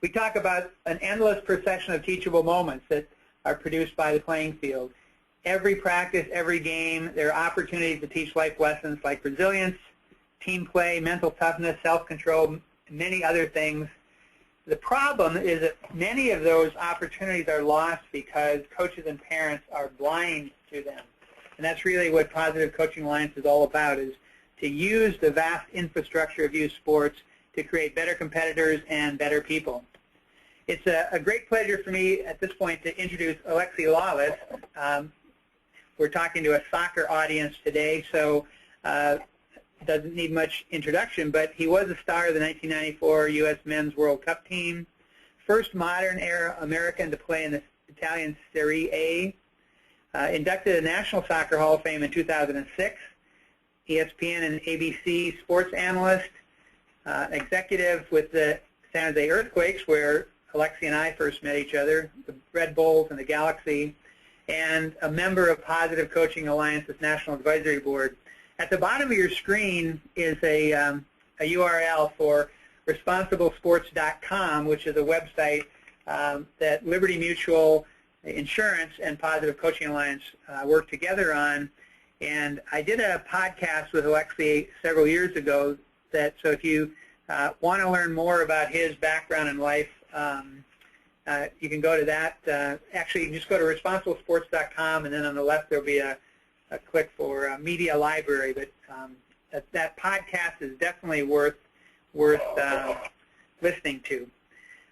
We talk about an endless procession of teachable moments that are produced by the playing field. Every practice, every game, there are opportunities to teach life lessons like resilience, team play, mental toughness, self-control, many other things. The problem is that many of those opportunities are lost because coaches and parents are blind to them. And that's really what Positive Coaching Alliance is all about, is to use the vast infrastructure of youth sports to create better competitors and better people. It's a great pleasure for me at this point to introduce Alexi Lalas. We're talking to a soccer audience today, so doesn't need much introduction, but he was a star of the 1994 U.S. Men's World Cup team, first modern-era American to play in the Italian Serie A, inducted to the National Soccer Hall of Fame in 2006, ESPN and ABC sports analyst, executive with the San Jose Earthquakes, where Alexi and I first met each other, the Red Bulls and the Galaxy, and a member of Positive Coaching Alliance's National Advisory Board. At the bottom of your screen is a URL for responsiblesports.com, which is a website that Liberty Mutual Insurance and Positive Coaching Alliance work together on. And I did a podcast with Alexi several years ago so if you want to learn more about his background in life, you can go to that. Actually, you can just go to responsiblesports.com, and then on the left there will be a click for media library. But that podcast is definitely worth listening to.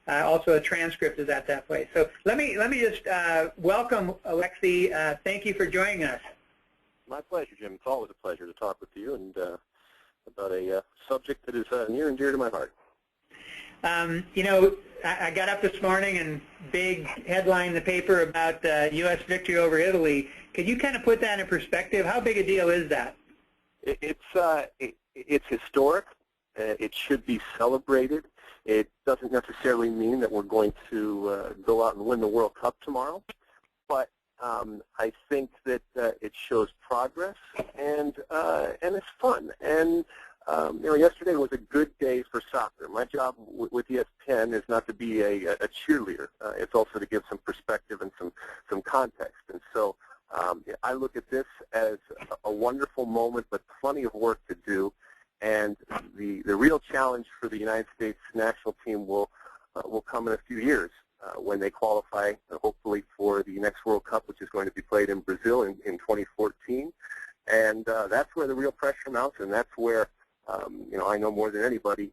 Also, a transcript is at that place. So let me just welcome Alexi. Thank you for joining us. My pleasure, Jim. It's always a pleasure to talk with you and about a subject that is near and dear to my heart. You know, I got up this morning and big headline in the paper about U.S. victory over Italy. Could you kind of put that in perspective? How big a deal is that? It's historic. It should be celebrated. It doesn't necessarily mean that we're going to go out and win the World Cup tomorrow, but I think that it shows progress and it's fun. And yesterday was a good day for soccer. My job with ESPN is not to be a cheerleader. It's also to give some perspective and some context. And so I look at this as a wonderful moment, but plenty of work to do. And the real challenge for the United States national team will come in a few years when they qualify, hopefully, for the next World Cup, which is going to be played in Brazil in 2014. And that's where the real pressure mounts, and that's where I know more than anybody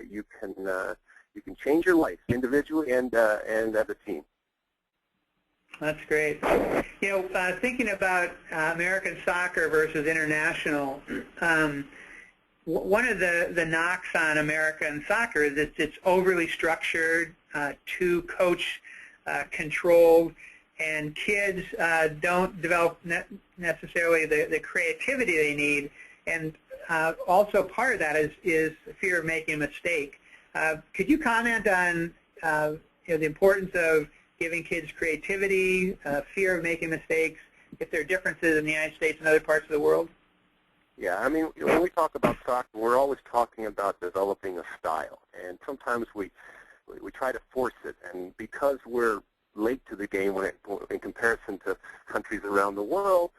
you can change your life individually and as a team. That's great. Thinking about American soccer versus international, one of the knocks on American soccer is that it's overly structured, too coach controlled, and kids don't develop necessarily the creativity they need. And also part of that is fear of making a mistake. Could you comment on the importance of giving kids creativity, fear of making mistakes, if there are differences in the United States and other parts of the world? Yeah, I mean, when we talk about soccer, we're always talking about developing a style, and sometimes we try to force it, and because we're late to the game in comparison to countries around the world,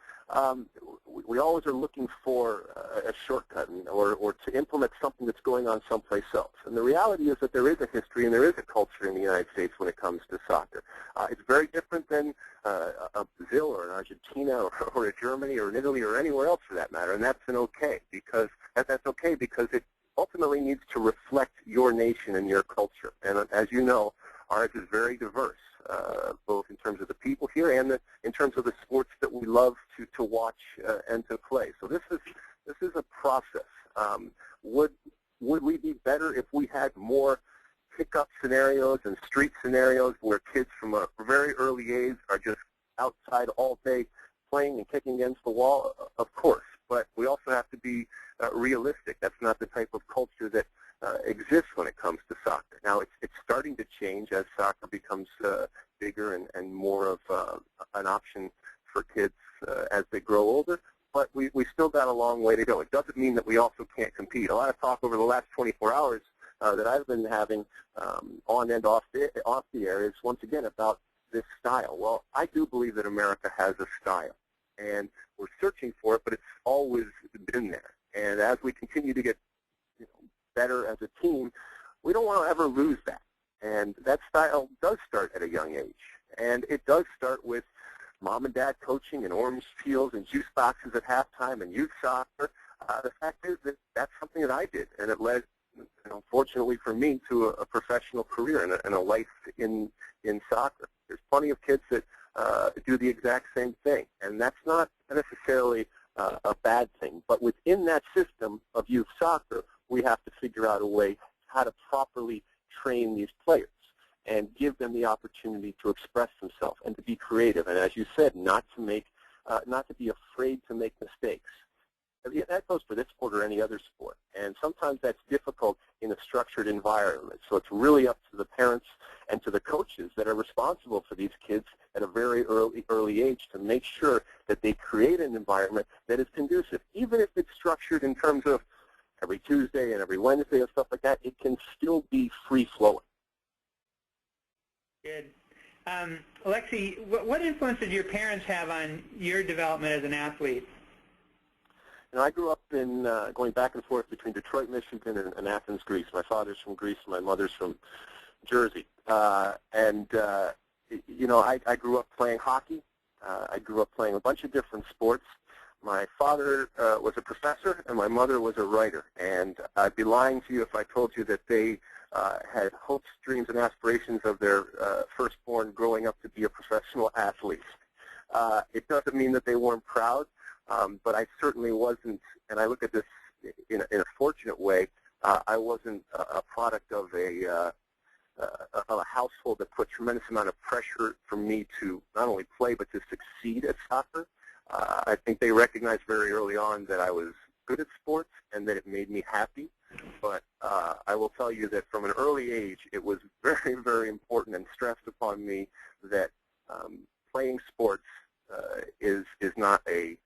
we always are looking for a shortcut or to implement something that's going on someplace else. And the reality is that there is a history and there is a culture in the United States when it comes to soccer. It's very different than a Brazil or an Argentina or a Germany or an Italy or anywhere else for that matter. And that's okay because it ultimately needs to reflect your nation and your culture. And as you know, ours is very diverse, both in terms of the people here and in terms of the sports that we love to watch and to play. So this is a process. Would we be better if we had more pickup scenarios and street scenarios where kids from a very early age are just outside all day playing and kicking against the wall? Of course, but we also have to be realistic. That's not the type of culture that exists when it comes to soccer. Now, it's starting to change as soccer becomes bigger and more of an option for kids as they grow older, but we still got a long way to go. It doesn't mean that we also can't compete. A lot of talk over the last 24 hours that I've been having on and off the air is once again about this style. Well, I do believe that America has a style, and we're searching for it, but it's always been there. And as we continue to get better as a team, we don't want to ever lose that. And that style does start at a young age. And it does start with mom and dad coaching and orange peels and juice boxes at halftime and youth soccer. The fact is that that's something that I did, and it led, fortunately for me, to a professional career and a life in soccer. There's plenty of kids that do the exact same thing, and that's not necessarily a bad thing. But within that system of youth soccer, we have to figure out a way how to properly train these players and give them the opportunity to express themselves and to be creative. And as you said, not to be afraid to make mistakes. That goes for this sport or any other sport. And sometimes that's difficult in a structured environment. So it's really up to the parents and to the coaches that are responsible for these kids at a very early age to make sure that they create an environment that is conducive. Even if it's structured in terms of every Tuesday and every Wednesday and stuff like that, it can still be free-flowing. Good. Alexi, what influence did your parents have on your development as an athlete? I grew up in going back and forth between Detroit, Michigan, and Athens, Greece. My father's from Greece, and my mother's from Jersey. I grew up playing hockey. I grew up playing a bunch of different sports. My father was a professor, and my mother was a writer. And I'd be lying to you if I told you that they had hopes, dreams, and aspirations of their firstborn growing up to be a professional athlete. It doesn't mean that they weren't proud. But I certainly wasn't, and I look at this in a fortunate way. I wasn't a product of a household that put tremendous amount of pressure for me to not only play but to succeed at soccer. I think they recognized very early on that I was good at sports and that it made me happy. But I will tell you that from an early age, it was very, very important and stressed upon me that playing sports is not a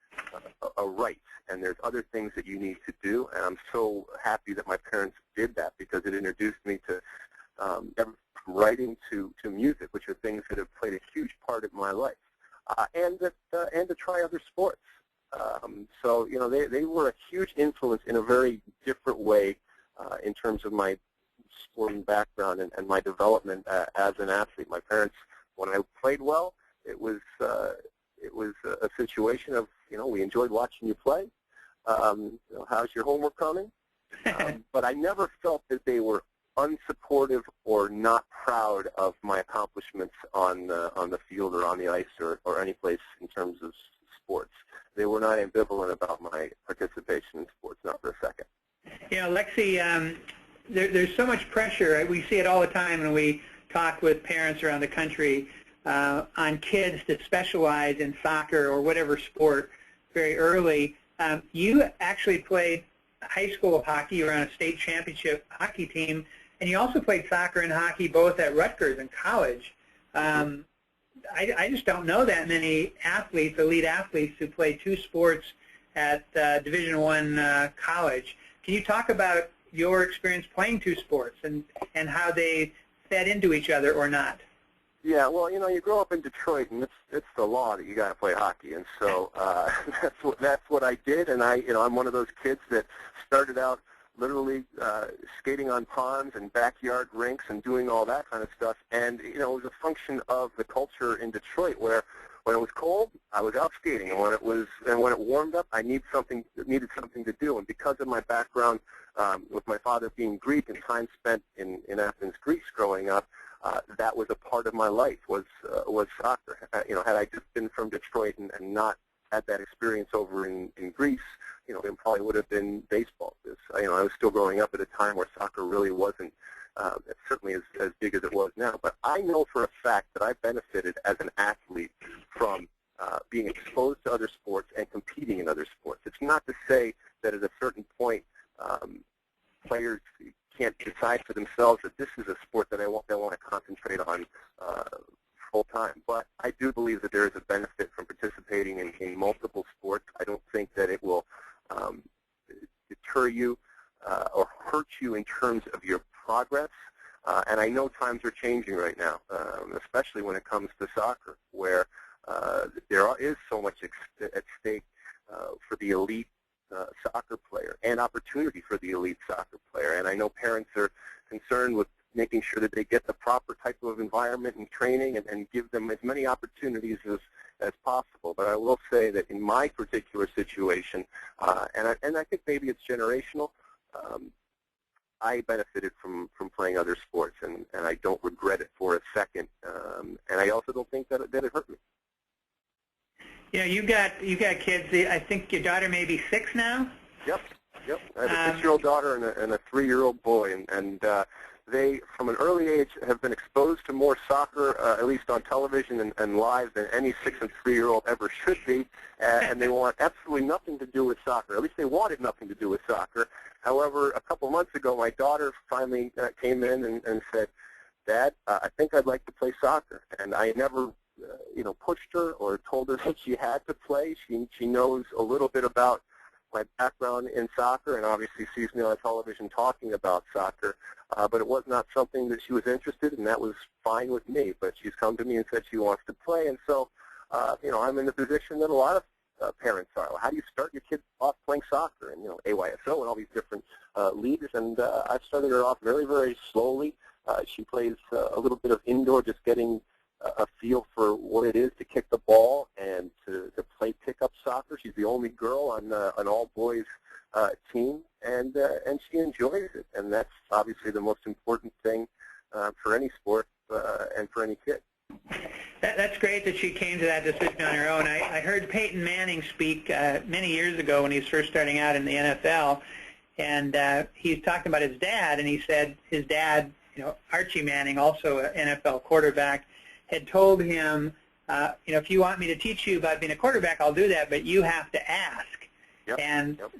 right, and there's other things that you need to do, and I'm so happy that my parents did that because it introduced me to from writing to music, which are things that have played a huge part of my life, and to try other sports. So they were a huge influence in a very different way in terms of my sporting background and my development as an athlete. My parents, when I played well, it was a situation of, we enjoyed watching you play. How's your homework coming? But I never felt that they were unsupportive or not proud of my accomplishments on the field or on the ice or any place in terms of sports. They were not ambivalent about my participation in sports, not for a second. Alexi, there's so much pressure. We see it all the time when we talk with parents around the country on kids to specialize in soccer or whatever sport very early. You actually played high school hockey. You were on a state championship hockey team, and you also played soccer and hockey both at Rutgers and college. I just don't know that many athletes, elite athletes, who play two sports at Division I college. Can you talk about your experience playing two sports and how they fed into each other or not? Yeah, well, you grow up in Detroit, and it's the law that you got to play hockey, and so that's what I did. And I'm one of those kids that started out literally skating on ponds and backyard rinks and doing all that kind of stuff. And it was a function of the culture in Detroit, where when it was cold, I was out skating, and when it warmed up, I needed something to do. And because of my background with my father being Greek and time spent in Athens, Greece, growing up. That was a part of my life, was soccer. Had I just been from Detroit and not had that experience over in Greece, it probably would have been baseball. I was still growing up at a time where soccer really wasn't certainly as big as it was now. But I know for a fact that I benefited as an athlete from being exposed to other sports and competing in other sports. It's not to say that at a certain point players can't decide for themselves that this is a sport that they want to concentrate on full time. But I do believe that there is a benefit from participating in multiple sports. I don't think that it will deter you or hurt you in terms of your progress. And I know times are changing right now, especially when it comes to soccer, where there is so much at stake for the elite soccer player and opportunity for the elite soccer player. And I know parents are concerned with making sure that they get the proper type of environment and training and give them as many opportunities as possible. But I will say that in my particular situation, and I think maybe it's generational, I benefited from playing other sports, and I don't regret it for a second. And I also don't think that it hurt me. You know, you got kids. I think your daughter may be 6 now. Yep. I have a 6-year-old daughter and a 3-year-old boy, and they, from an early age, have been exposed to more soccer, at least on television and live, than any 6 and 3-year-old ever should be. And they want absolutely nothing to do with soccer. At least they wanted nothing to do with soccer. However, a couple months ago, my daughter finally came in and said, "Dad, I think I'd like to play soccer." And I never, pushed her or told her that she had to play. She knows a little bit about my background in soccer, and obviously sees me on television talking about soccer. But it was not something that she was interested in, and that was fine with me. But she's come to me and said she wants to play, and so, I'm in the position that a lot of parents are. How do you start your kids off playing soccer? And, AYSO and all these different leagues, and I've started her off very, very slowly. She plays a little bit of indoor, just getting a feel for what it is to kick the ball and to play pickup soccer. She's the only girl on an all-boys team, and she enjoys it, and that's obviously the most important thing for any sport and for any kid. That's great that she came to that decision on her own. I heard Peyton Manning speak many years ago when he was first starting out in the NFL, and he was talking about his dad, and he said his dad, Archie Manning, also an NFL quarterback, had told him, if you want me to teach you about being a quarterback, I'll do that, but you have to ask. Yep.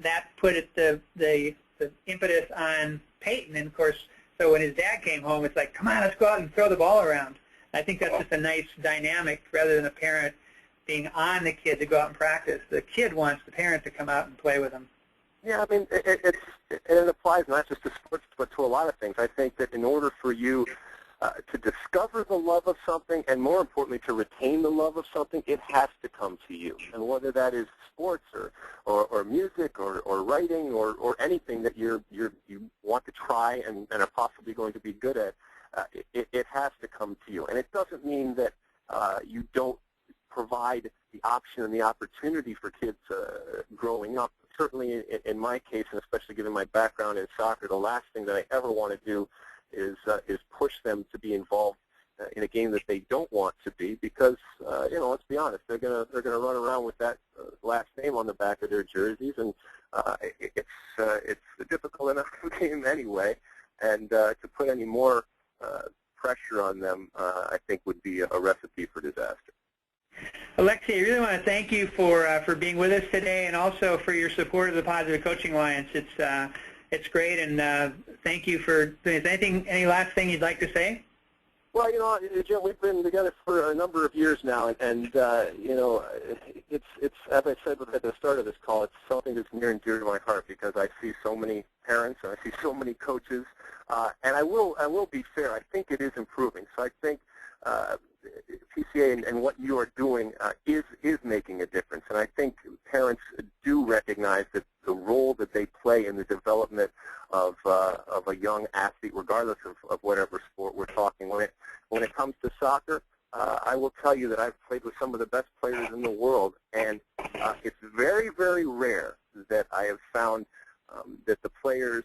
That put the impetus on Peyton. And, of course, so when his dad came home, it's like, come on, let's go out and throw the ball around. I think that's just a nice dynamic rather than a parent being on the kid to go out and practice. The kid wants the parent to come out and play with him. Yeah, I mean, it applies not just to sports, but to a lot of things. I think that in order for you to discover the love of something, and more importantly, to retain the love of something, it has to come to you. And whether that is sports or music or writing or anything that you want to try and are possibly going to be good at, it has to come to you. And it doesn't mean that you don't provide the option and the opportunity for kids growing up. Certainly in my case, and especially given my background in soccer, the last thing that I ever want to do is push them to be involved in a game that they don't want to be, because let's be honest, they're gonna run around with that last name on the back of their jerseys, and it's a difficult enough game anyway, and to put any more pressure on them, I think would be a recipe for disaster. Alexi, I really want to thank you for being with us today, and also for your support of the Positive Coaching Alliance. It's great, and thank you for doing this. Any last thing you'd like to say? Well, Jim, we've been together for a number of years now, and it's as I said at the start of this call, it's something that's near and dear to my heart, because I see so many parents and I see so many coaches, and I will be fair. I think it is improving. So I think PCA and what you are doing is making a difference, and I think parents do recognize that the role that they play in the development of a young athlete, regardless of whatever sport we're talking. When it comes to soccer, I will tell you that I've played with some of the best players in the world, and it's very, very rare that I have found that the players,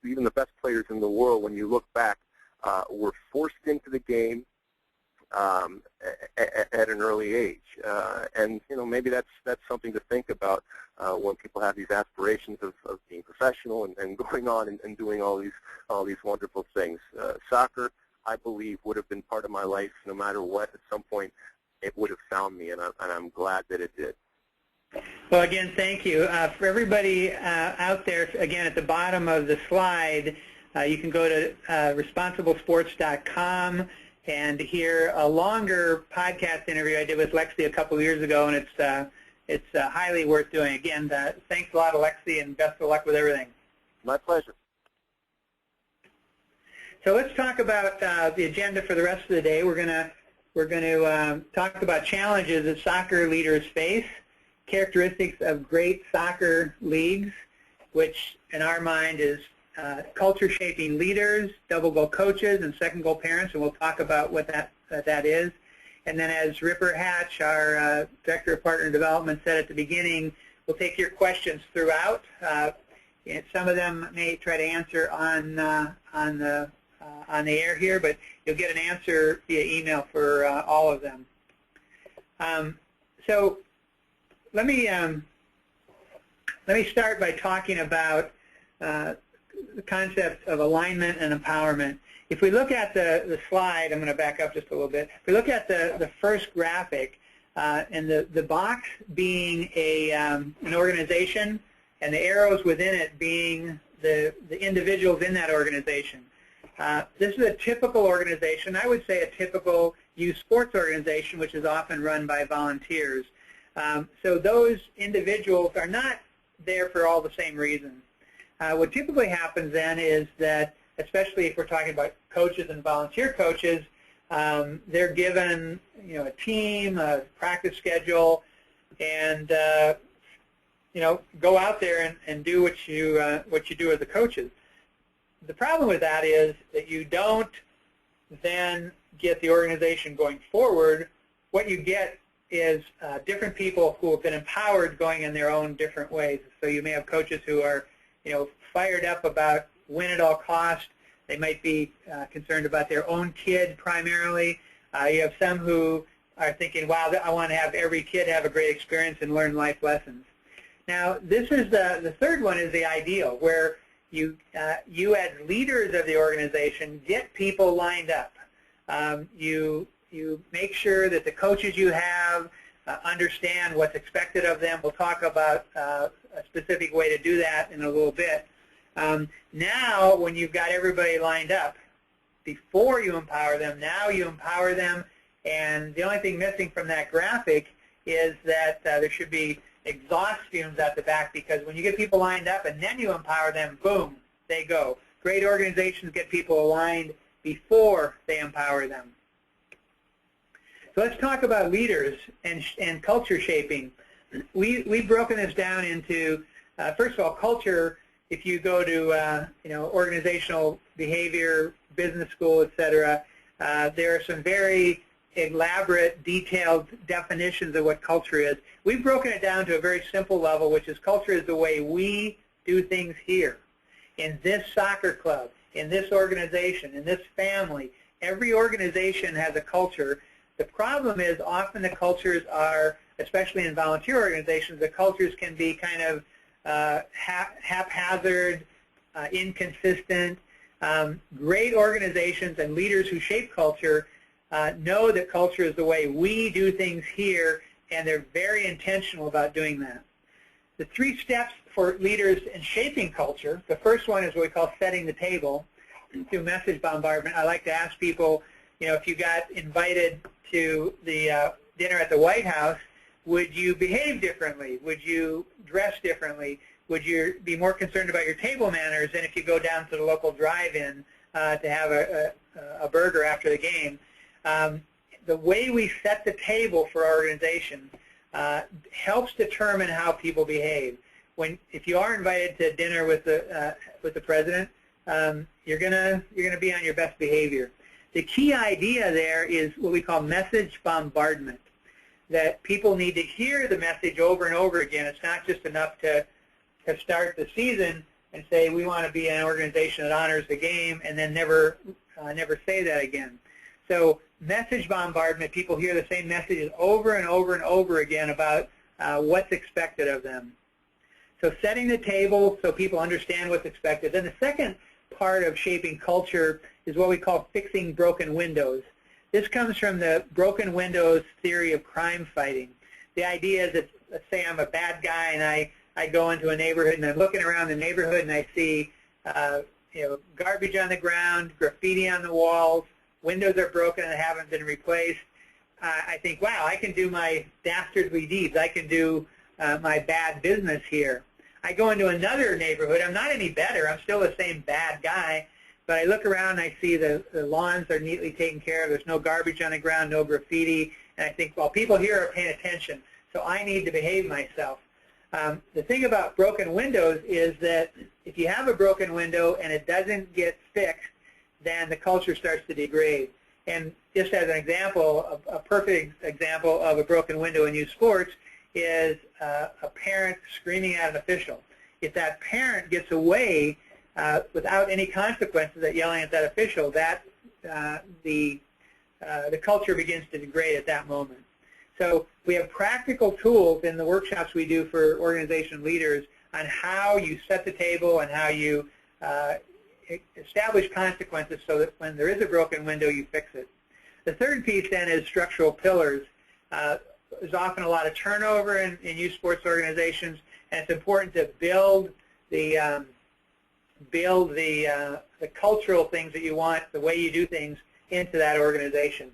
even the best players in the world, when you look back, were forced into the game at an early age, and maybe that's something to think about when people have these aspirations of being professional and going on and doing all these wonderful things. Soccer, I believe, would have been part of my life no matter what. At some point, it would have found me, and I'm glad that it did. Well, again, thank you. For everybody out there, again, at the bottom of the slide, you can go to responsiblesports.com and hear a longer podcast interview I did with Alexi a couple of years ago, and it's highly worth doing. Again, thanks a lot, Alexi, and best of luck with everything. My pleasure. So let's talk about the agenda for the rest of the day. We're going to talk about challenges that soccer leaders face, characteristics of great soccer leagues, which in our mind is culture-shaping leaders, double goal coaches, and second goal parents, and we'll talk about what that is. And then as Ripper Hatch, our Director of Partner Development, said at the beginning, we'll take your questions throughout. And some of them may try to answer on the air here, but you'll get an answer via email for all of them. So let me start by talking about the concept of alignment and empowerment. If we look at the slide, I'm going to back up just a little bit. If we look at the first graphic, and the box being an organization, and the arrows within it being the individuals in that organization. This is a typical organization. I would say a typical youth sports organization, which is often run by volunteers. So those individuals are not there for all the same reasons. What typically happens then is that, especially if we're talking about coaches and volunteer coaches, they're given, a team, a practice schedule, and go out there and do what you do as the coaches. The problem with that is that you don't then get the organization going forward. What you get is different people who have been empowered going in their own different ways. So you may have coaches who are, fired up about win at all cost. They might be concerned about their own kid primarily. You have some who are thinking, wow, I want to have every kid have a great experience and learn life lessons. Now, this is the third one is the ideal, where you as leaders of the organization get people lined up. You make sure that the coaches you have understand what's expected of them. We'll talk about a specific way to do that in a little bit. Now, when you've got everybody lined up, before you empower them, now you empower them, and the only thing missing from that graphic is that there should be exhaust fumes at the back, because when you get people lined up and then you empower them, boom, they go. Great organizations get people aligned before they empower them. So let's talk about leaders and culture shaping. We've broken this down into, first of all, culture. If you go to organizational behavior, business school, etc., there are some very elaborate, detailed definitions of what culture is. We've broken it down to a very simple level, which is culture is the way we do things here. In this soccer club, in this organization, in this family, every organization has a culture. The problem is often the cultures are, especially in volunteer organizations, the cultures can be kind of haphazard, inconsistent. Great organizations and leaders who shape culture know that culture is the way we do things here, and they're very intentional about doing that. The 3 steps for leaders in shaping culture, the first one is what we call setting the table through message bombardment. I like to ask people, if you got invited to the dinner at the White House, would you behave differently? Would you dress differently? Would you be more concerned about your table manners than if you go down to the local drive-in to have a burger after the game? The way we set the table for our organization helps determine how people behave. If you are invited to dinner with the president, you're gonna be on your best behavior. The key idea there is what we call message bombardment, that people need to hear the message over and over again. It's not just enough to start the season and say we want to be an organization that honors the game and then never say that again. So message bombardment, people hear the same messages over and over and over again about what's expected of them. So setting the table so people understand what's expected. Then the second part of shaping culture is what we call fixing broken windows. This comes from the broken windows theory of crime fighting. The idea is that, let's say I'm a bad guy and I go into a neighborhood and I'm looking around the neighborhood and I see garbage on the ground, graffiti on the walls, windows are broken and haven't been replaced. I think, wow, I can do my dastardly deeds. I can do my bad business here. I go into another neighborhood. I'm not any better. I'm still the same bad guy. but I look around and I see the lawns are neatly taken care of. There's no garbage on the ground, no graffiti, and I think, well, people here are paying attention, so I need to behave myself. The thing about broken windows is that if you have a broken window and it doesn't get fixed, then the culture starts to degrade. And just as an example, a perfect example of a broken window in youth sports is a parent screaming at an official. If that parent gets away without any consequences at yelling at that official, that the culture begins to degrade at that moment. So we have practical tools in the workshops we do for organization leaders on how you set the table and how you establish consequences so that when there is a broken window, you fix it. The third piece then is structural pillars. There's often a lot of turnover in youth sports organizations, and it's important to build the cultural things that you want, the way you do things, into that organization.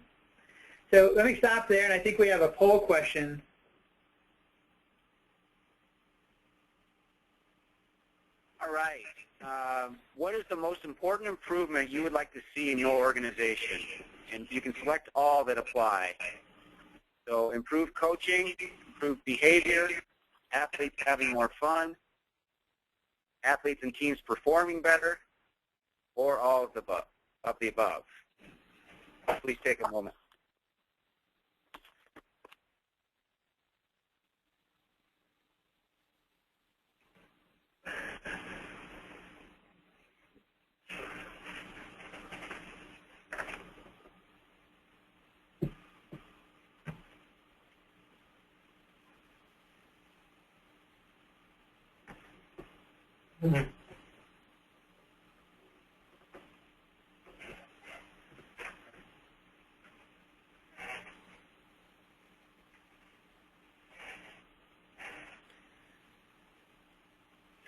So let me stop there, and I think we have a poll question. All right. What is the most important improvement you would like to see in your organization? And you can select all that apply. So improved coaching, improved behavior, athletes having more fun, athletes and teams performing better, or all of the above. Please take a moment.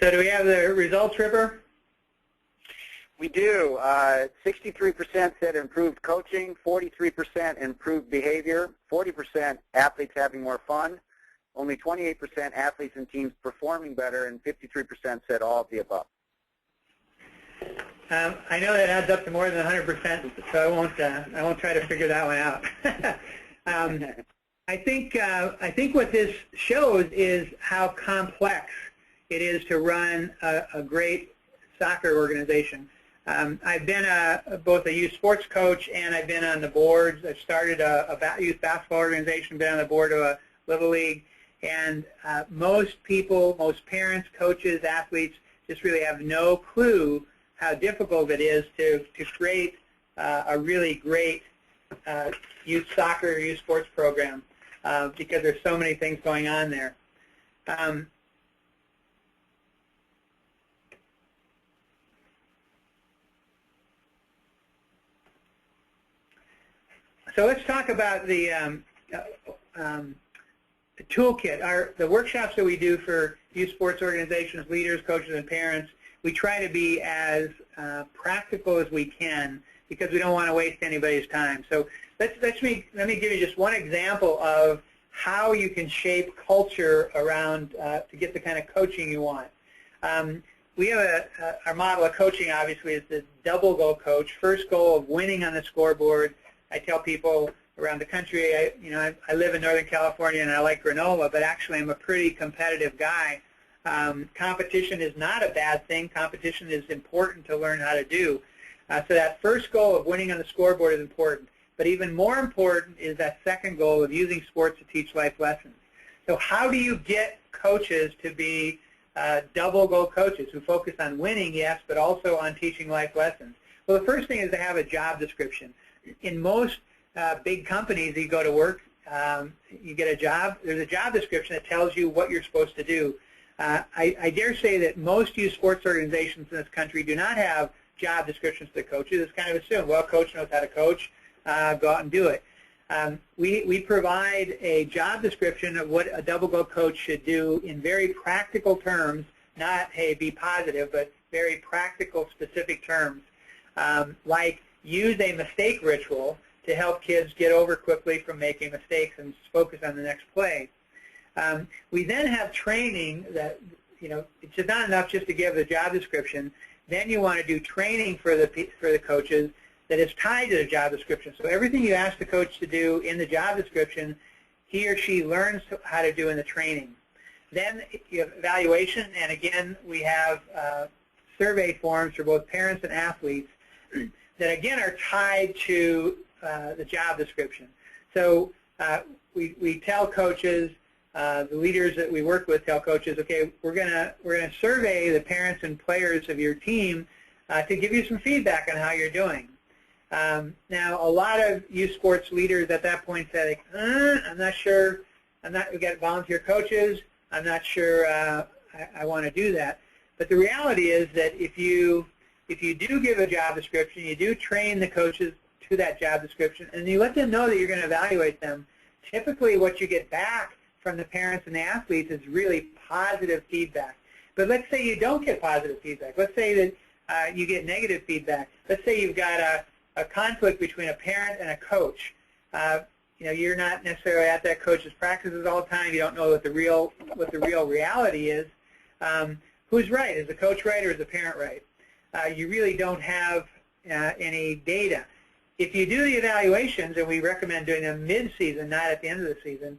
So do we have the results, Ripper? We do. 63% said improved coaching, 43% improved behavior, 40% athletes having more fun, only 28% athletes and teams performing better, and 53% said all of the above. I know that adds up to more than 100%, so I won't try to figure that one out. I think what this shows is how complex it is to run a great soccer organization. I've been both a youth sports coach and I've been on the boards. I've started a youth basketball organization, been on the board of a Little League, and most people, most parents, coaches, athletes just really have no clue how difficult it is to create a really great youth soccer, youth sports program because there's so many things going on there. So let's talk about the toolkit. The workshops that we do for youth sports organizations, leaders, coaches, and parents, we try to be as practical as we can because we don't want to waste anybody's time. So let me give you just one example of how you can shape culture around to get the kind of coaching you want. We have our model of coaching, obviously, is the double goal coach. First goal of winning on the scoreboard. I tell people around the country, I live in Northern California and I like granola, but actually I'm a pretty competitive guy. Competition is not a bad thing. Competition is important to learn how to do. So that first goal of winning on the scoreboard is important. But even more important is that second goal of using sports to teach life lessons. So how do you get coaches to be double goal coaches who focus on winning, yes, but also on teaching life lessons? Well, the first thing is to have a job description. In most big companies, you go to work, you get a job. There's a job description that tells you what you're supposed to do. I dare say that most youth sports organizations in this country do not have job descriptions to the coaches. It's kind of assumed, well, coach knows how to coach, go out and do it. We provide a job description of what a double goal coach should do in very practical terms, not, hey, be positive, but very practical, specific terms, like use a mistake ritual to help kids get over quickly from making mistakes and focus on the next play. We then have training that, it's just not enough just to give the job description. Then you want to do training for the coaches that is tied to the job description. So everything you ask the coach to do in the job description, he or she learns how to do in the training. Then you have evaluation, and again, we have survey forms for both parents and athletes that again are tied to the job description. So we tell coaches, the leaders that we work with tell coaches, okay, we're gonna survey the parents and players of your team to give you some feedback on how you're doing. Now, a lot of youth sports leaders at that point say, I'm not sure. We got volunteer coaches. I'm not sure I want to do that. But the reality is that if you do give a job description, you do train the coaches to that job description, and you let them know that you're going to evaluate them, typically what you get back from the parents and the athletes is really positive feedback. But let's say you don't get positive feedback. Let's say that you get negative feedback. Let's say you've got a conflict between a parent and a coach. You're not necessarily at that coach's practices all the time. You don't know what the real reality is. Who's right? Is the coach right or is the parent right? You really don't have any data. If you do the evaluations, and we recommend doing them mid-season, not at the end of the season,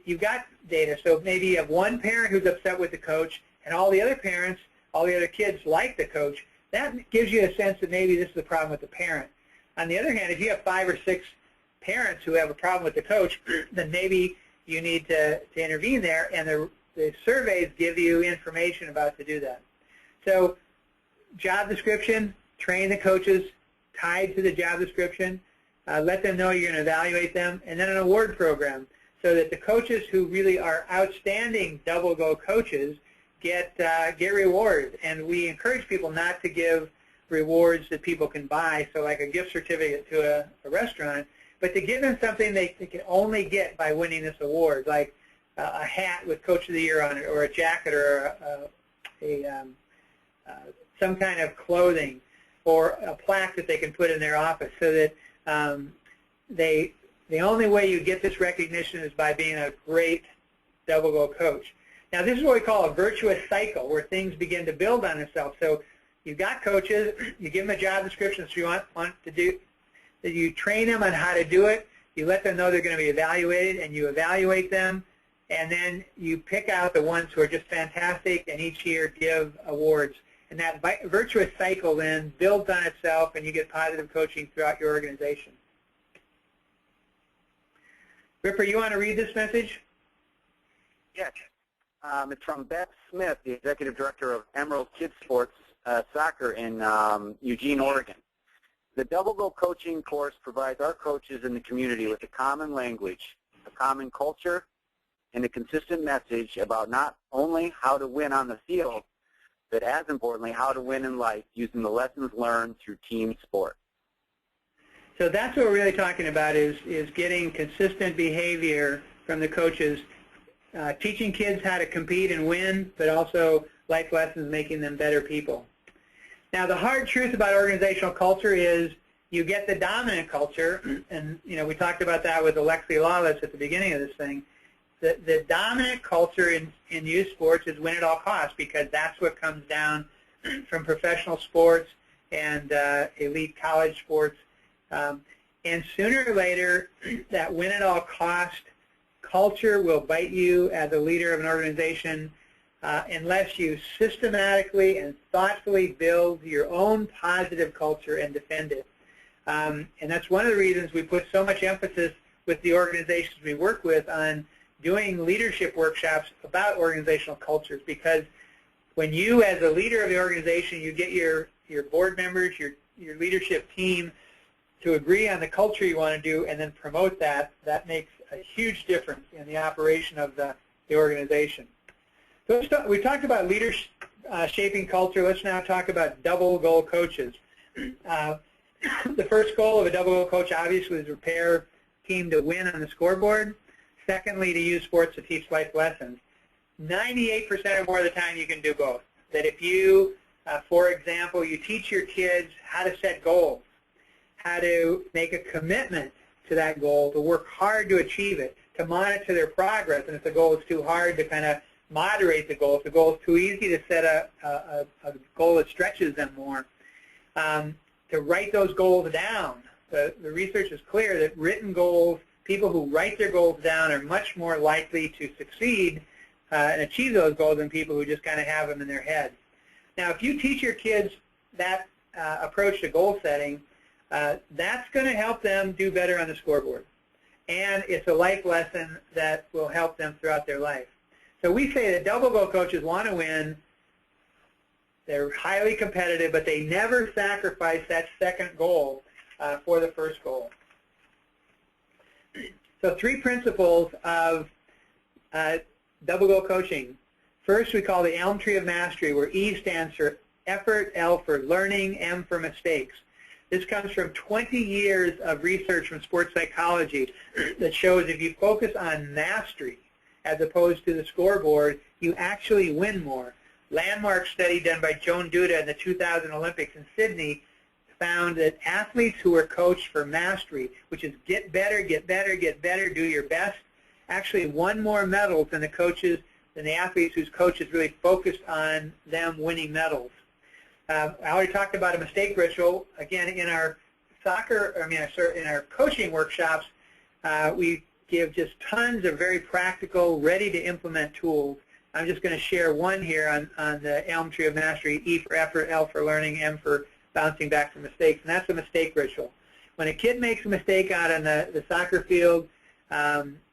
you've got data. So maybe you have one parent who's upset with the coach, and all the other parents, all the other kids like the coach. That gives you a sense that maybe this is the problem with the parent. On the other hand, if you have 5 or 6 parents who have a problem with the coach, then maybe you need to intervene there, and the surveys give you information about to do that. So job description, train the coaches tied to the job description, let them know you're going to evaluate them, and then an award program so that the coaches who really are outstanding double goal coaches get rewarded. And we encourage people not to give rewards that people can buy, so like a gift certificate to a restaurant, but to give them something they can only get by winning this award, like a hat with Coach of the Year on it, or a jacket, or some kind of clothing, or a plaque that they can put in their office, so that the only way you get this recognition is by being a great double goal coach. Now, this is what we call a virtuous cycle, where things begin to build on themselves. So you've got coaches, you give them a job description that you want to do, that you train them on how to do it, you let them know they're going to be evaluated, and you evaluate them, and then you pick out the ones who are just fantastic, and each year give awards. And that virtuous cycle then builds on itself, and you get positive coaching throughout your organization. Ripper, you want to read this message? Yes. It's from Beth Smith, the Executive Director of Emerald Kids Sports Soccer in Eugene, Oregon. The Double Goal Coaching course provides our coaches in the community with a common language, a common culture, and a consistent message about not only how to win on the field, but as importantly, how to win in life using the lessons learned through team sport. So that's what we're really talking about, is getting consistent behavior from the coaches, teaching kids how to compete and win, but also life lessons, making them better people. Now, the hard truth about organizational culture is you get the dominant culture, and we talked about that with Alexi Lalas at the beginning of this thing. The dominant culture in youth sports is win at all costs, because that's what comes down from professional sports and elite college sports. And sooner or later, that win at all cost culture will bite you as a leader of an organization unless you systematically and thoughtfully build your own positive culture and defend it. And that's one of the reasons we put so much emphasis with the organizations we work with on doing leadership workshops about organizational cultures, because when you, as a leader of the organization, you get your board members, your leadership team to agree on the culture you want to do and then promote that, that makes a huge difference in the operation of the organization. So we talked about leadership shaping culture. Let's now talk about double goal coaches. The first goal of a double goal coach obviously is to prepare team to win on the scoreboard. Secondly, to use sports to teach life lessons. 98% or more of the time you can do both. That if you, for example, you teach your kids how to set goals, how to make a commitment to that goal, to work hard to achieve it, to monitor their progress, and if the goal is too hard, to kind of moderate the goal. If the goal is too easy, to set a goal that stretches them more. To write those goals down. The research is clear that written goals, people who write their goals down are much more likely to succeed and achieve those goals than people who just kind of have them in their head. Now, if you teach your kids that approach to goal setting, that's going to help them do better on the scoreboard. And it's a life lesson that will help them throughout their life. So we say that double goal coaches want to win. They're highly competitive, but they never sacrifice that second goal for the first goal. So 3 principles of double goal coaching. First, we call the elm tree of mastery, where E stands for effort, L for learning, M for mistakes. This comes from 20 years of research from sports psychology that shows if you focus on mastery as opposed to the scoreboard, you actually win more. Landmark study done by Joan Duda in the 2000 Olympics in Sydney found that athletes who were coached for mastery, which is get better, get better, get better, do your best, actually won more medals than the athletes whose coaches really focused on them winning medals. I already talked about a mistake ritual. Again, in our in our coaching workshops, we give just tons of very practical, ready-to-implement tools. I'm just going to share one here on the elm tree of mastery, E for effort, L for learning, M for bouncing back from mistakes, and that's a mistake ritual. When a kid makes a mistake out on the soccer field,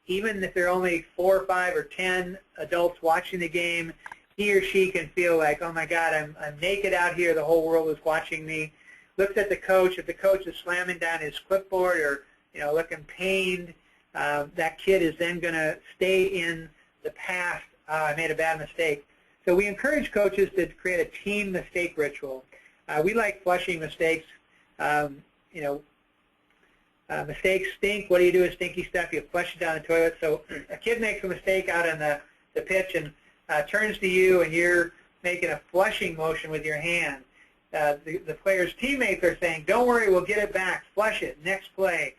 even if there are only 4 or 5 or 10 adults watching the game, he or she can feel like, oh my God, I'm naked out here, the whole world is watching me. Looks at the coach. If the coach is slamming down his clipboard or looking pained, that kid is then going to stay in the past. I made a bad mistake. So we encourage coaches to create a team mistake ritual. We like flushing mistakes. Mistakes stink. What do you do with stinky stuff? You flush it down the toilet. So a kid makes a mistake out on the pitch and turns to you, and you're making a flushing motion with your hand. The player's teammates are saying, don't worry, we'll get it back. Flush it. Next play.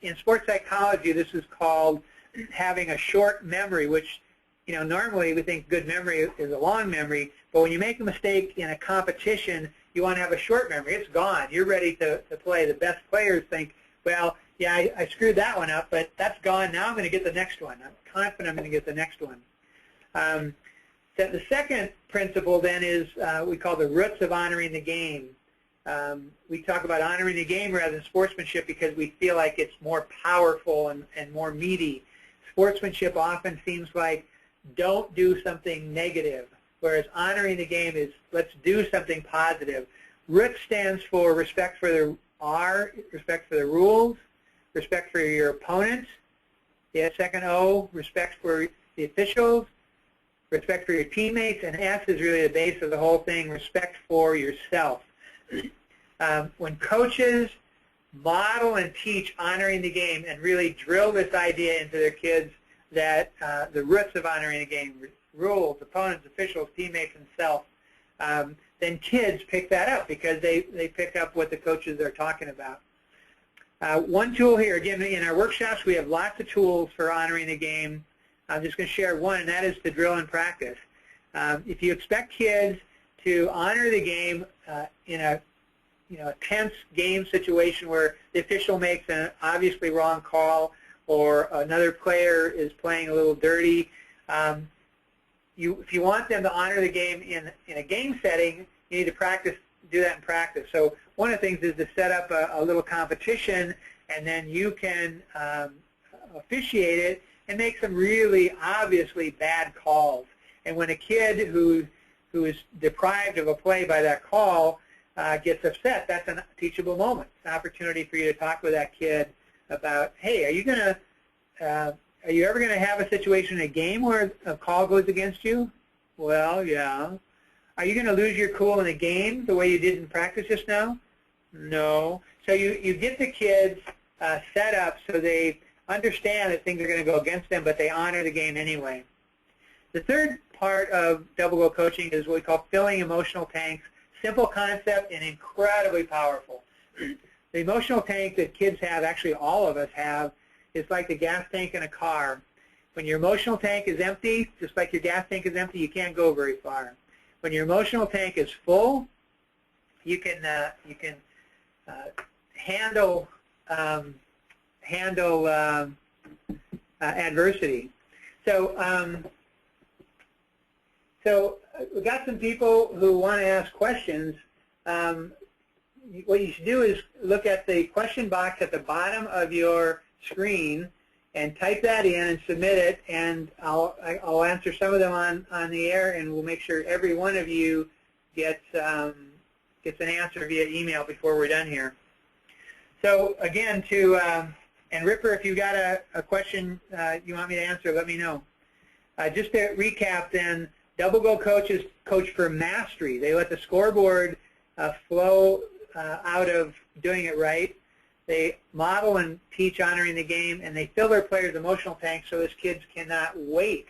In sports psychology, this is called having a short memory, which normally we think good memory is a long memory, but when you make a mistake in a competition, you want to have a short memory. It's gone. You're ready to play. The best players think, well, yeah, I screwed that one up, but that's gone. Now I'm going to get the next one. I'm confident I'm going to get the next one. The second principle then is we call the roots of honoring the game. We talk about honoring the game rather than sportsmanship because we feel like it's more powerful and more meaty. Sportsmanship often seems like don't do something negative, whereas honoring the game is let's do something positive. ROOT stands for respect for the respect for the rules, respect for your opponents. The second O, respect for the officials, respect for your teammates, and S is really the base of the whole thing, respect for yourself. When coaches model and teach honoring the game and really drill this idea into their kids that the roots of honoring the game, rules, opponents, officials, teammates, and self, then kids pick that up because they pick up what the coaches are talking about. One tool here, again, in our workshops, we have lots of tools for honoring the game. I'm just going to share one, and that is to drill and practice. If you expect kids to honor the game in a tense game situation where the official makes an obviously wrong call or another player is playing a little dirty, if you want them to honor the game in a game setting, you need to do that in practice. So one of the things is to set up a little competition, and then you can officiate it and make some really obviously bad calls. And when a kid who is deprived of a play by that call gets upset, that's a teachable moment. It's an opportunity for you to talk with that kid about, hey, are you ever going to have a situation in a game where a call goes against you? Well, yeah. Are you going to lose your cool in a game the way you did in practice just now? No. So you get the kids set up so they understand that things are going to go against them, but they honor the game anyway. The third part of double goal coaching is what we call filling emotional tanks. Simple concept and incredibly powerful. The emotional tank that kids have, actually all of us have, is like the gas tank in a car. When your emotional tank is empty, just like your gas tank is empty, you can't go very far. When your emotional tank is full, you can handle adversity. So we've got some people who want to ask questions. What you should do is look at the question box at the bottom of your screen and type that in and submit it, and I'll answer some of them on the air, and we'll make sure every one of you gets an answer via email before we're done here. So again, and Ripper, if you've got a question you want me to answer, let me know. Just to recap then, double goal coaches coach for mastery. They let the scoreboard flow out of doing it right. They model and teach honoring the game, and they fill their players' emotional tanks so those kids cannot wait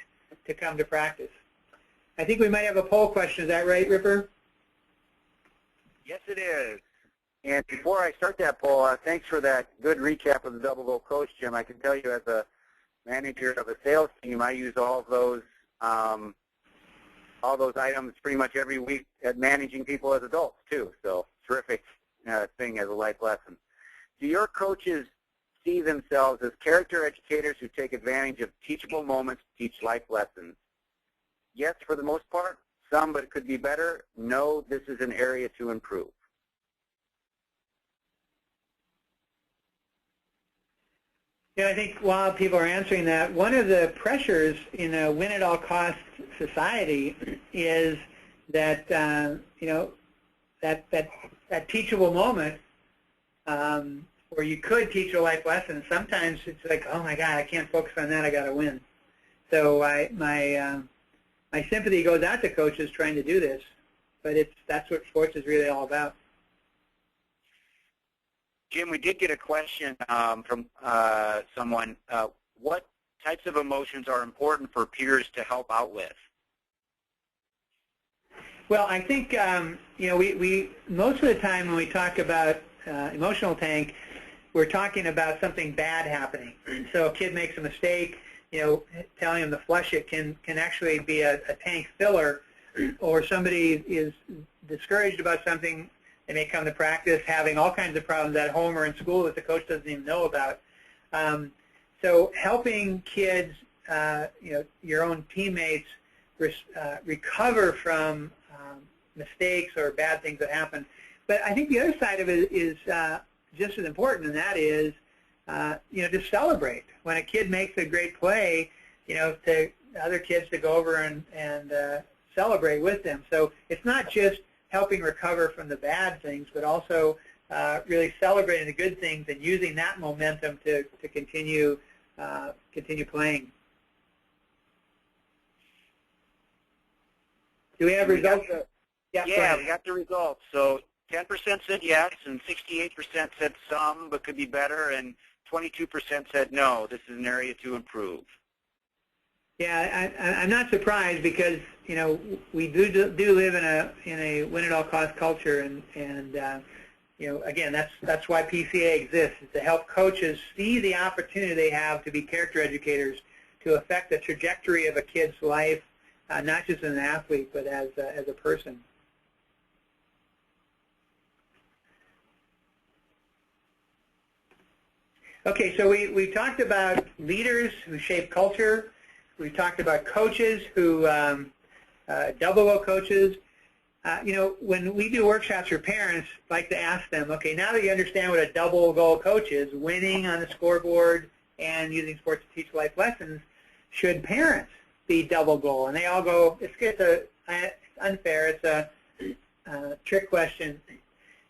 to come to practice. I think we might have a poll question. Is that right, Ripper? Yes, it is. And before I start that poll, thanks for that good recap of the double goal coach, Jim. I can tell you as a manager of a sales team, I use all those items pretty much every week at managing people as adults too. So terrific thing as a life lesson. Do your coaches see themselves as character educators who take advantage of teachable moments to teach life lessons? Yes, for the most part. Some, but it could be better. No, this is an area to improve. Yeah, I think while people are answering that, one of the pressures in a win-at-all-cost society is that that teachable moment where you could teach a life lesson. Sometimes it's like, oh my God, I can't focus on that. I got to win. So my sympathy goes out to coaches trying to do this, but that's what sports is really all about. Jim, we did get a question from someone. What types of emotions are important for peers to help out with? Well, I think we most of the time when we talk about emotional tank, we're talking about something bad happening. So a kid makes a mistake, telling him to flush it can actually be a tank filler, or somebody is discouraged about something. They may come to practice having all kinds of problems at home or in school that the coach doesn't even know about. So helping kids, your own teammates, recover from mistakes or bad things that happen. But I think the other side of it is just as important, and that is, to celebrate. When a kid makes a great play, to other kids to go over and celebrate with them. So it's not just helping recover from the bad things, but also really celebrating the good things and using that momentum to continue playing. Do we have results? Yeah, we got the results. So 10% said yes, and 68% said some, but could be better, and 22% said no, this is an area to improve. Yeah, I'm not surprised because we do live in a win-at-all-cost culture, and again, that's why PCA exists, is to help coaches see the opportunity they have to be character educators to affect the trajectory of a kid's life, not just as an athlete, but as a person. Okay, so we talked about leaders who shape culture. We talked about coaches who, double goal coaches. When we do workshops for parents, I like to ask them, okay, now that you understand what a double goal coach is, winning on the scoreboard and using sports to teach life lessons, should parents be double goal? And they all go, it's unfair, it's a trick question.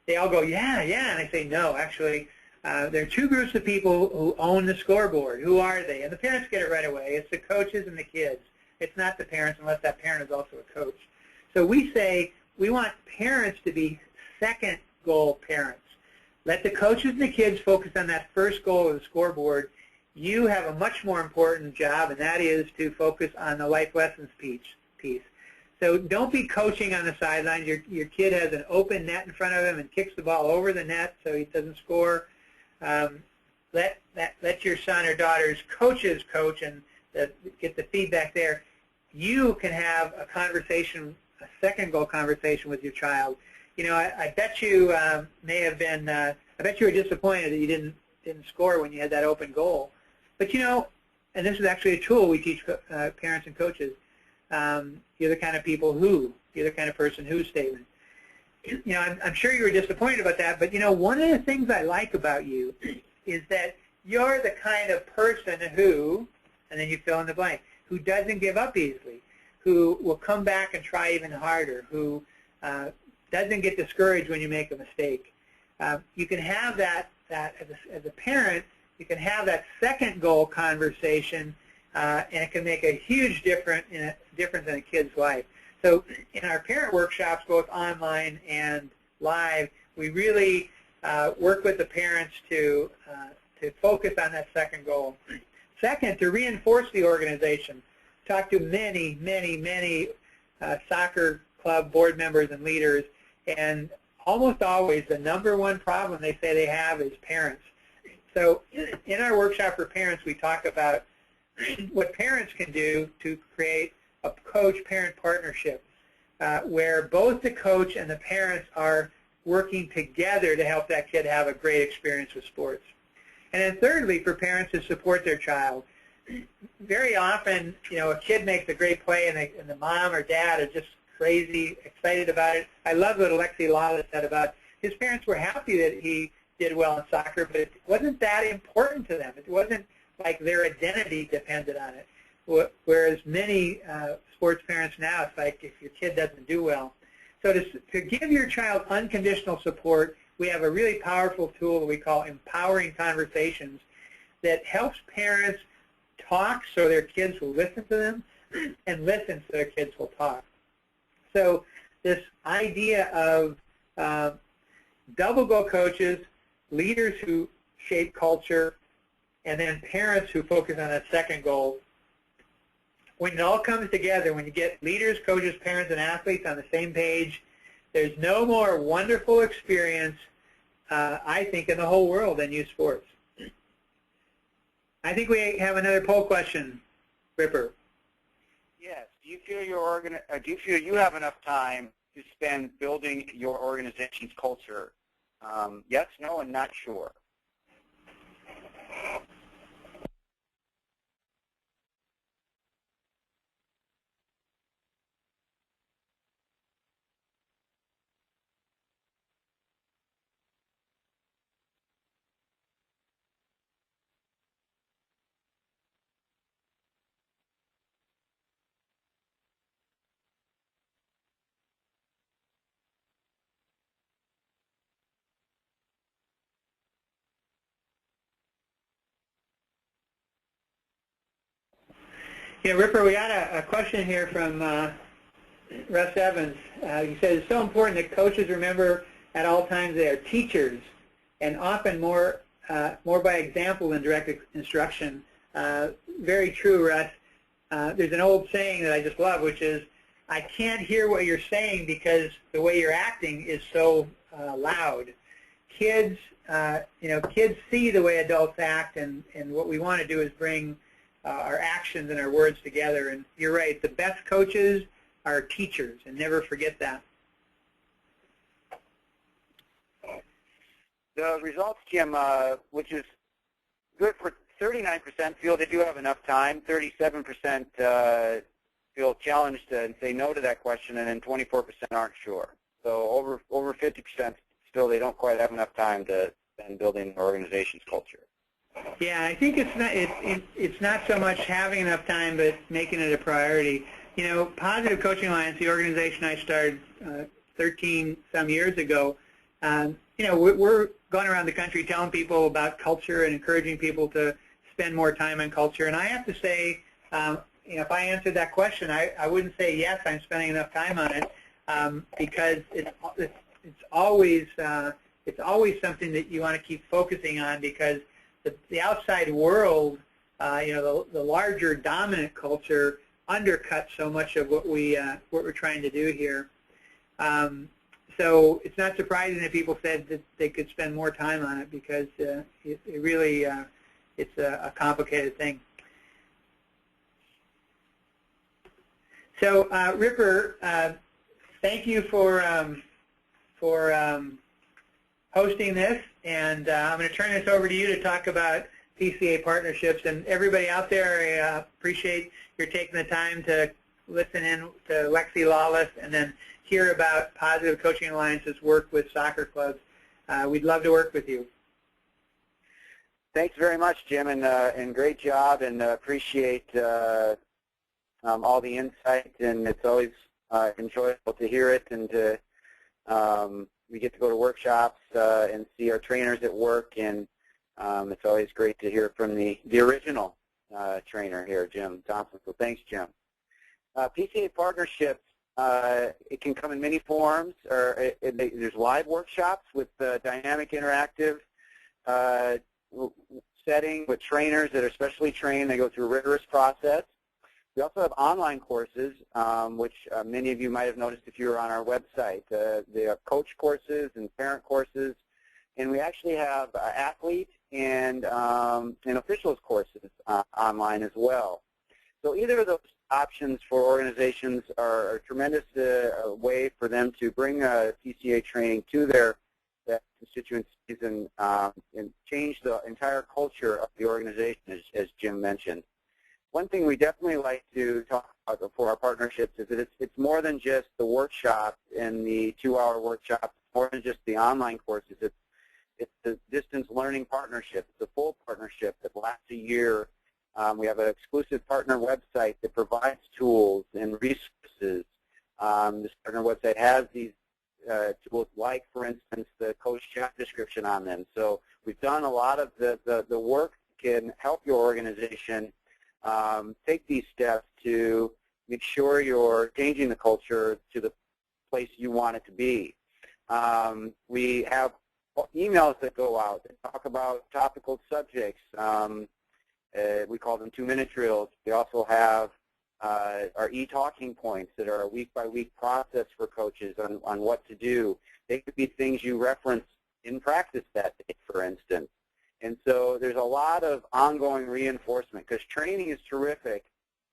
They all go, yeah, and I say, no, actually. There are two groups of people who own the scoreboard. Who are they? And the parents get it right away. It's the coaches and the kids. It's not the parents unless that parent is also a coach. So we say we want parents to be second goal parents. Let the coaches and the kids focus on that first goal of the scoreboard. You have a much more important job, and that is to focus on the life lessons piece. So don't be coaching on the sidelines. Your kid has an open net in front of him and kicks the ball over the net so he doesn't score. Let your son or daughter's coaches coach and get the feedback there, you can have a conversation, a second goal conversation with your child. You know, I bet you may have been, I bet you were disappointed that you didn't score when you had that open goal. But you know, and this is actually a tool we teach parents and coaches. You're the kind of people who, you're the kind of person who statement. You know, I'm sure you were disappointed about that, but you know, one of the things I like about you is that you're the kind of person who, and then you fill in the blank, who doesn't give up easily, who will come back and try even harder, who doesn't get discouraged when you make a mistake. You can have that as a parent, you can have that second goal conversation, and it can make a huge difference in a kid's life. So in our parent workshops, both online and live, we really work with the parents to focus on that second goal. Second, to reinforce the organization. Talk to many, many, many soccer club board members and leaders, and almost always the #1 problem they say they have is parents. So in our workshop for parents, we talk about what parents can do to create a coach-parent partnership where both the coach and the parents are working together to help that kid have a great experience with sports. And then thirdly, for parents to support their child. Very often, you know, a kid makes a great play and the mom or dad are just crazy excited about it. I love what Alexi Lalas said about his parents were happy that he did well in soccer, but it wasn't that important to them. It wasn't like their identity depended on it. Whereas many sports parents now, it's like if your kid doesn't do well. So to give your child unconditional support, we have a really powerful tool that we call Empowering Conversations that helps parents talk so their kids will listen to them and listen so their kids will talk. So this idea of double goal coaches, leaders who shape culture, and then parents who focus on that second goal, when it all comes together, when you get leaders, coaches, parents, and athletes on the same page, there's no more wonderful experience, I think, in the whole world than youth sports. I think we have another poll question, Ripper. Yes. Do you feel you have enough time to spend building your organization's culture? Yes, no, and not sure. Yeah, Ripper, we got a question here from Russ Evans. He says, it's so important that coaches remember at all times they are teachers, and often more by example than direct instruction. Very true, Russ. There's an old saying that I just love, which is, I can't hear what you're saying because the way you're acting is so loud. Kids, kids see the way adults act, and what we want to do is bring our actions and our words together. And you're right, the best coaches are teachers, and never forget that. The results, Jim, which is good for 39% feel they do have enough time, 37% feel challenged and say no to that question, and then 24% aren't sure. So over 50% still they don't quite have enough time to spend building an organization's culture. Yeah, I think it's not so much having enough time, but making it a priority. You know, Positive Coaching Alliance, the organization I started 13 some years ago, we're going around the country telling people about culture and encouraging people to spend more time on culture. And I have to say, if I answered that question, I wouldn't say yes, I'm spending enough time on it, because it's always something that you want to keep focusing on, because the outside world, the larger dominant culture undercuts so much of what we're trying to do here. So it's not surprising that people said that they could spend more time on it, because it really it's a complicated thing. So, Ripper, thank you for hosting this, and I'm going to turn this over to you to talk about PCA partnerships. And everybody out there, I appreciate your taking the time to listen in to Alexi Lalas and then hear about Positive Coaching Alliance's work with soccer clubs. We'd love to work with you. Thanks very much, Jim, and great job, and appreciate all the insight, and it's always enjoyable to hear it, and we get to go to workshops and see our trainers at work, and it's always great to hear from the original trainer here, Jim Thompson. So thanks, Jim. PCA partnerships, it can come in many forms. There's live workshops with dynamic interactive setting with trainers that are specially trained. They go through a rigorous process. We also have online courses, which many of you might have noticed if you were on our website. They have coach courses and parent courses, and we actually have athlete and officials courses online as well. So either of those options for organizations are a tremendous way for them to bring PCA training to their constituencies and change the entire culture of the organization, as Jim mentioned. One thing we definitely like to talk about for our partnerships is that it's more than just the workshop and the 2-hour workshop. It's more than just the online courses. It's the distance learning partnership. It's a full partnership that lasts a year. We have an exclusive partner website that provides tools and resources. This partner website has these tools like, for instance, the coach job description on them. So we've done a lot of the work that can help your organization take these steps to make sure you're changing the culture to the place you want it to be. We have emails that go out that talk about topical subjects. We call them 2-minute drills. We also have our e-talking points that are a week-by-week process for coaches on what to do. They could be things you reference in practice that day, for instance. And so there's a lot of ongoing reinforcement, because training is terrific,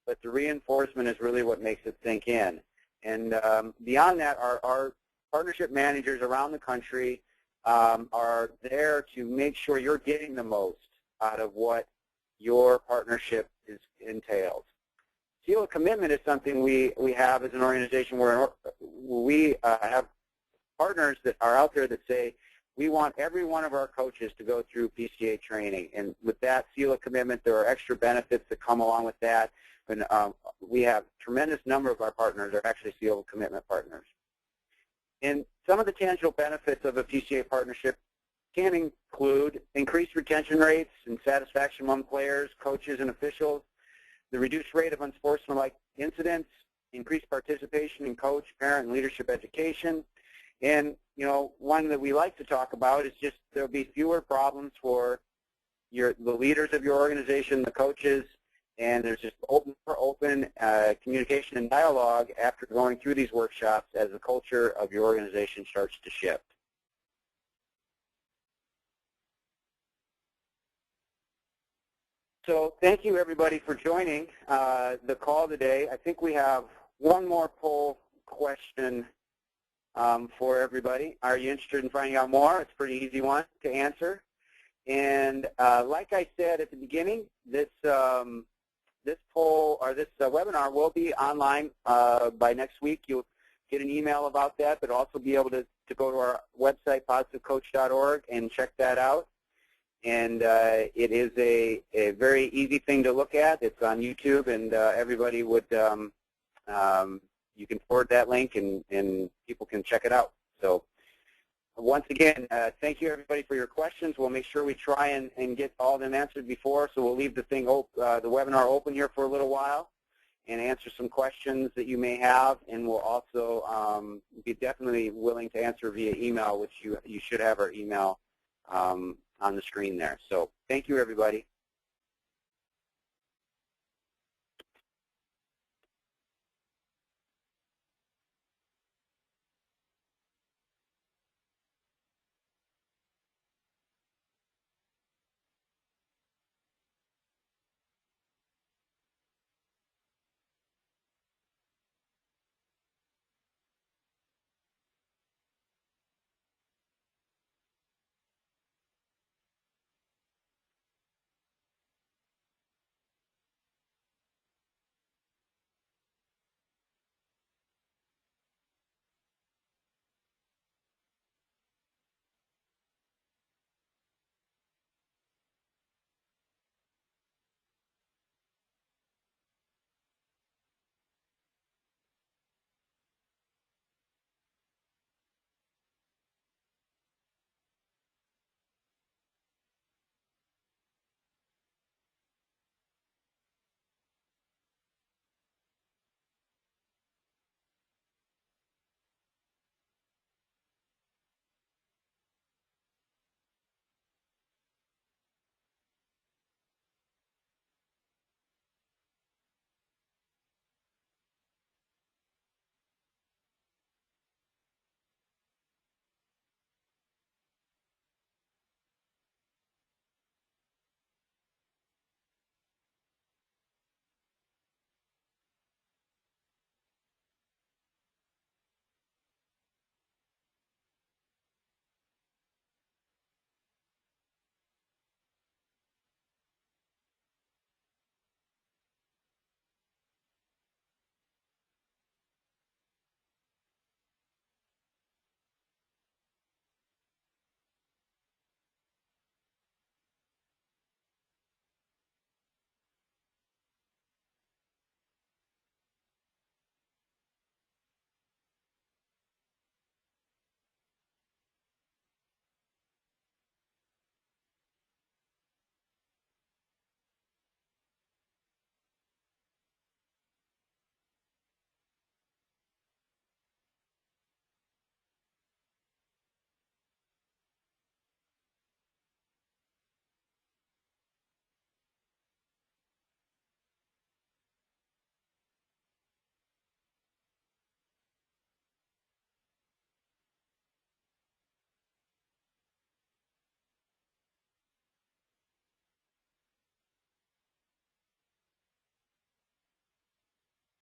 but the reinforcement is really what makes it sink in. And beyond that, our partnership managers around the country are there to make sure you're getting the most out of what your partnership entails. Seal of commitment is something we have as an organization where we have partners that are out there that say, we want every one of our coaches to go through PCA training. And with that seal of commitment, there are extra benefits that come along with that. And we have a tremendous number of our partners are actually seal of commitment partners. And some of the tangible benefits of a PCA partnership can include increased retention rates and satisfaction among players, coaches, and officials, the reduced rate of unsportsmanlike incidents, increased participation in coach, parent, and leadership education. And, you know, one that we like to talk about is just there'll be fewer problems for the leaders of your organization, the coaches, and there's just open communication and dialogue after going through these workshops as the culture of your organization starts to shift. So thank you, everybody, for joining the call today. I think we have one more poll question for everybody. Are you interested in finding out more? It's a pretty easy one to answer. And like I said at the beginning, this poll or this webinar will be online by next week. You'll get an email about that, but also be able to go to our website, positivecoach.org, and check that out. And it is a very easy thing to look at. It's on YouTube, and everybody would, you can forward that link, and people can check it out. So once again, thank you, everybody, for your questions. We'll make sure we try and get all of them answered before, so we'll leave the webinar open here for a little while and answer some questions that you may have, and we'll also be definitely willing to answer via email, which you should have our email on the screen there. So thank you, everybody.